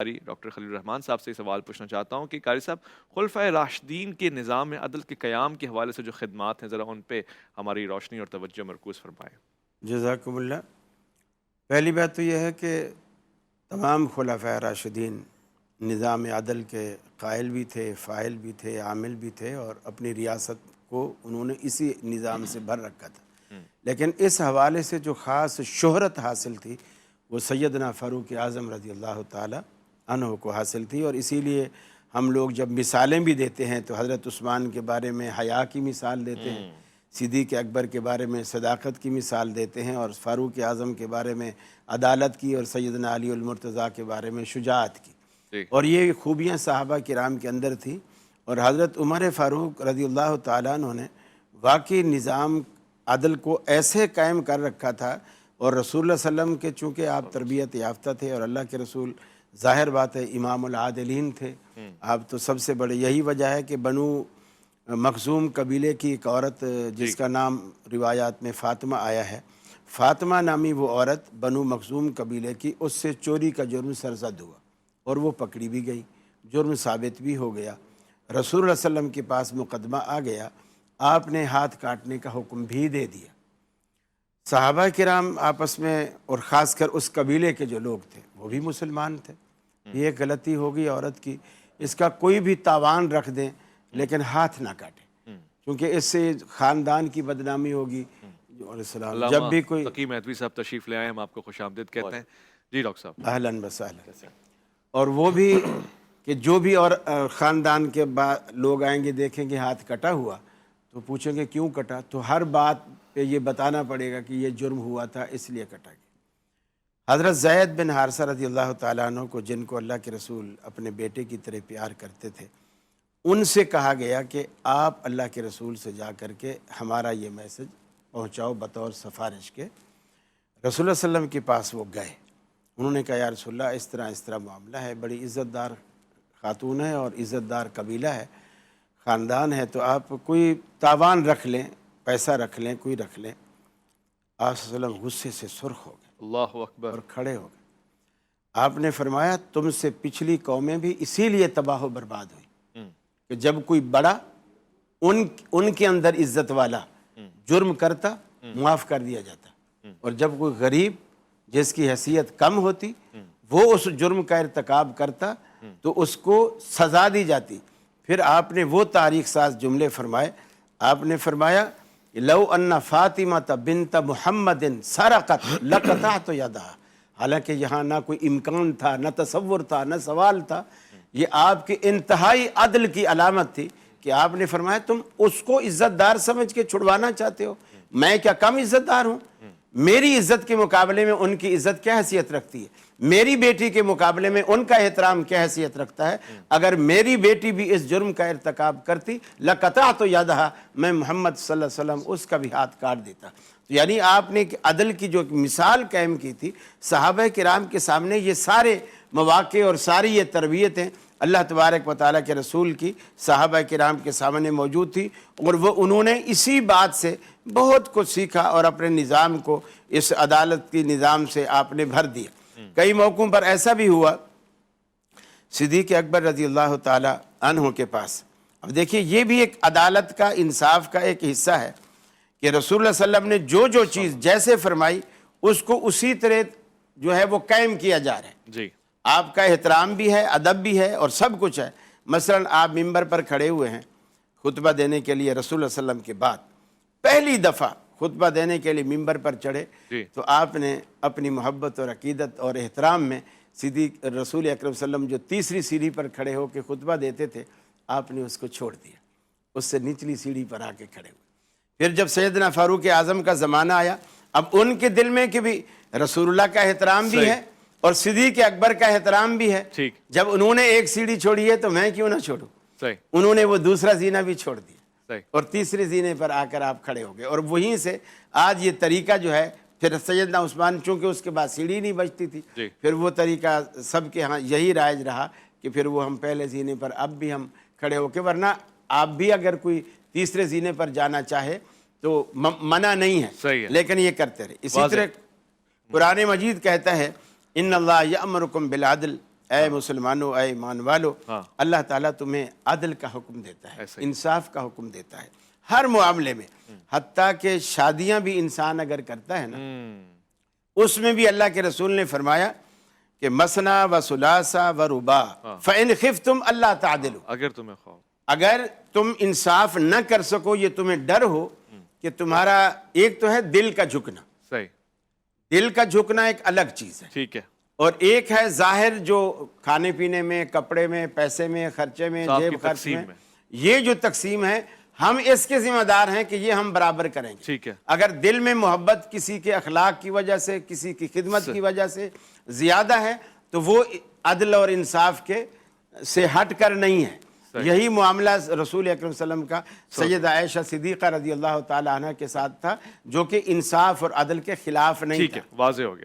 Doctor خلیل الرحمان صاحب سے سوال پوچھنا چاہتا ہوں کہ قاری صاحب، خلفائے راشدین کے نظام عدل کے قیام کے حوالے سے جو خدمات ہیں، ذرا ان پہ ہماری روشنی اور توجہ مرکوز فرمائیں۔ جزاکم اللہ۔ پہلی بات تو یہ ہے کہ تمام خلفائے راشدین نظام عدل کے قائل بھی تھے، فاعل بھی تھے، عامل بھی تھے، اور اپنی ریاست کو انہوں نے اسی نظام سے بھر رکھا تھا۔ لیکن اس حوالے سے جو خاص شہرت حاصل تھی وہ سیدنا فاروق اعظم رضی اللہ تعالی عنہ کو حاصل تھی، اور اسی لیے ہم لوگ جب مثالیں بھی دیتے ہیں تو حضرت عثمان کے بارے میں حیا کی مثال دیتے ہیں، صدیق اکبر کے بارے میں صداقت کی مثال دیتے ہیں، اور فاروق اعظم کے بارے میں عدالت کی، اور سیدنا علی المرتضیٰ کے بارے میں شجاعت کی، اور یہ خوبیاں صحابہ کرام کے اندر تھیں۔ اور حضرت عمر فاروق رضی اللہ تعالیٰ عنہ نے واقعی نظام عدل کو ایسے قائم کر رکھا تھا، اور رسول اللہ صلی اللہ علیہ وسلم کے چونکہ آپ تربیت یافتہ تھے اور اللہ کے رسول ظاہر بات ہے امام العادلین تھے، آپ تو سب سے بڑے، یہی وجہ ہے کہ بنو مخزوم قبیلے کی ایک عورت جس کا نام روایات میں فاطمہ آیا ہے، فاطمہ نامی وہ عورت بنو مخزوم قبیلے کی، اس سے چوری کا جرم سرزد ہوا اور وہ پکڑی بھی گئی، جرم ثابت بھی ہو گیا، رسول اللہ صلی اللہ علیہ وسلم کے پاس مقدمہ آ گیا، آپ نے ہاتھ کاٹنے کا حکم بھی دے دیا۔ صحابہ کرام آپس میں، اور خاص کر اس قبیلے کے جو لوگ تھے وہ بھی مسلمان تھے، یہ ایک غلطی ہوگی عورت کی، اس کا کوئی بھی تاوان رکھ دیں لیکن ہاتھ نہ کاٹیں، کیونکہ اس سے خاندان کی بدنامی ہوگی۔ جب بھی کوئی تقی مہدوی صاحب تشریف لے آئے، ہم آپ کو خوش آمدید کہتے ہیں۔ جی ڈاکٹر صاحب۔ اہلاً وسہلاً۔ اور وہ بھی کہ جو بھی اور خاندان کے لوگ آئیں گے دیکھیں گے ہاتھ کٹا ہوا تو پوچھیں گے کیوں کٹا، تو ہر بات پہ یہ بتانا پڑے گا کہ یہ جرم ہوا تھا اس لیے کٹا گیا۔ حضرت زید بن حارثہ رضی اللہ تعالیٰ عنہ کو، جن کو اللہ کے رسول اپنے بیٹے کی طرح پیار کرتے تھے، ان سے کہا گیا کہ آپ اللہ کے رسول سے جا کر کے ہمارا یہ میسج پہنچاؤ بطور سفارش کے۔ رسول اللہ صلی اللہ علیہ وسلم کے پاس وہ گئے، انہوں نے کہا یا رسول اللہ اس طرح معاملہ ہے، بڑی عزت دار خاتون ہے اور عزت دار قبیلہ ہے، خاندان ہے، تو آپ کوئی تاوان رکھ لیں، پیسہ رکھ لیں، کوئی رکھ لیں۔ آپ صلی اللہ علیہ وسلم غصے سے سرخ ہو گئے اللہ اکبر، اور کھڑے ہو گئے۔ آپ نے فرمایا تم سے پچھلی قومیں بھی اسی لیے تباہ و برباد ہوئی کہ جب کوئی بڑا ان کے اندر عزت والا جرم کرتا معاف کر دیا جاتا، اور جب کوئی غریب جس کی حیثیت کم ہوتی وہ اس جرم کا ارتکاب کرتا تو اس کو سزا دی جاتی۔ پھر آپ نے وہ تاریخ ساز جملے فرمائے، آپ نے فرمایا لو ان فاطمہ بنت محمد سرقت لقطعت یدہا، حالانکہ یہاں نہ کوئی امکان تھا، نہ تصور تھا، نہ سوال تھا، یہ آپ کے انتہائی عدل کی علامت تھی کہ آپ نے فرمایا تم اس کو عزت دار سمجھ کے چھڑوانا چاہتے ہو، میں کیا کم عزت دار ہوں؟ میری عزت کے مقابلے میں ان کی عزت کیا حیثیت رکھتی ہے؟ میری بیٹی کے مقابلے میں ان کا احترام کیا حیثیت رکھتا ہے؟ اگر میری بیٹی بھی اس جرم کا ارتکاب کرتی لقطعت یدہا، میں محمد صلی اللہ علیہ وسلم اس کا بھی ہاتھ کاٹ دیتا۔ یعنی آپ نے عدل کی جو مثال قائم کی تھی، صحابہ کرام کے سامنے یہ سارے مواقع اور ساری یہ تربیتیں اللہ تبارک و تعالیٰ کے رسول کی صحابہ کرام کے سامنے موجود تھی، اور وہ انہوں نے اسی بات سے بہت کچھ سیکھا اور اپنے نظام کو اس عدالت کی نظام سے آپ نے بھر دیا۔ کئی موقعوں پر ایسا بھی ہوا صدیق اکبر رضی اللہ تعالیٰ عنہ کے پاس، اب دیکھیے یہ بھی ایک عدالت کا، انصاف کا ایک حصہ ہے کہ رسول اللہ صلی اللہ علیہ وسلم نے جو چیز جیسے فرمائی اس کو اسی طرح جو ہے وہ قائم کیا جا رہا ہے۔ جی، آپ کا احترام بھی ہے، ادب بھی ہے، اور سب کچھ ہے۔ مثلا آپ ممبر پر کھڑے ہوئے ہیں خطبہ دینے کے لیے، رسول اللہ صلی اللہ علیہ وسلم کے بعد پہلی دفعہ خطبہ دینے کے لیے ممبر پر چڑھے تو آپ نے اپنی محبت اور عقیدت اور احترام میں صدیق رسول اکرم صلی اللہ علیہ وسلم جو تیسری سیڑھی پر کھڑے ہو کے خطبہ دیتے تھے، آپ نے اس کو چھوڑ دیا، اس سے نچلی سیڑھی پر آ کے کھڑے ہوئے۔ پھر جب سیدنا فاروق اعظم کا زمانہ آیا، اب ان کے دل میں کہ بھی رسول اللہ کا احترام بھی ہے اور صدیق اکبر کا احترام بھی ہے، جب انہوں نے ایک سیڑھی چھوڑی ہے تو میں کیوں نہ چھوڑوں، انہوں نے وہ دوسرا زینہ بھی چھوڑ دیا اور تیسرے زینے پر آ کر آپ کھڑے ہو گئے، اور وہیں سے آج یہ طریقہ جو ہے، پھر سیدنا عثمان چونکہ اس کے بعد سیڑھی نہیں بچتی تھی، پھر وہ طریقہ سب کے ہاں یہی رائج رہا کہ پھر وہ ہم پہلے زینے پر اب بھی ہم کھڑے ہو کے، ورنہ آپ بھی اگر کوئی تیسرے زینے پر جانا چاہے تو منع نہیں ہے، لیکن یہ کرتے رہے۔ اسی طرح قرآن مجید کہتا ہے ان اللہ یأمرکم بالعدل، اے مسلمانوں، اے ایمان والو، ہاں۔ اللہ تعالیٰ تمہیں عدل کا حکم دیتا ہے، ایسے ہی۔ انصاف کا حکم دیتا ہے ہر معاملے میں، حتیٰ کہ شادیاں بھی انسان اگر کرتا ہے نا، اس میں بھی اللہ کے رسول نے فرمایا کہ مثنا و ثلاثہ و رباع فإن خفتم اللہ تعدلوا، اگر تمہیں خوف، اگر تم انصاف نہ کر سکو، یہ تمہیں ڈر ہو کہ تمہارا ایک تو ہے دل کا جھکنا، صحیح، دل کا جھکنا ایک الگ چیز ہے، ٹھیک ہے، اور ایک ہے ظاہر جو کھانے پینے میں، کپڑے میں، پیسے میں، خرچے میں، صاف کی جیب خرچ تقسیم میں، میں۔ یہ جو تقسیم ہے ہم اس کے ذمہ دار ہیں کہ یہ ہم برابر کریں گے۔ ٹھیک ہے، اگر دل میں محبت کسی کے اخلاق کی وجہ سے، کسی کی خدمت کی وجہ سے زیادہ ہے تو وہ عدل اور انصاف کے سے ہٹ کر نہیں ہے۔ یہی معاملہ رسول اکرم صلی اللہ علیہ وسلم کا سیدہ عائشہ صدیقہ رضی اللہ تعالی عنہ کے ساتھ تھا، جو کہ انصاف اور عدل کے خلاف نہیں ٹھیک تھا۔ ہے، واضح ہو گیا۔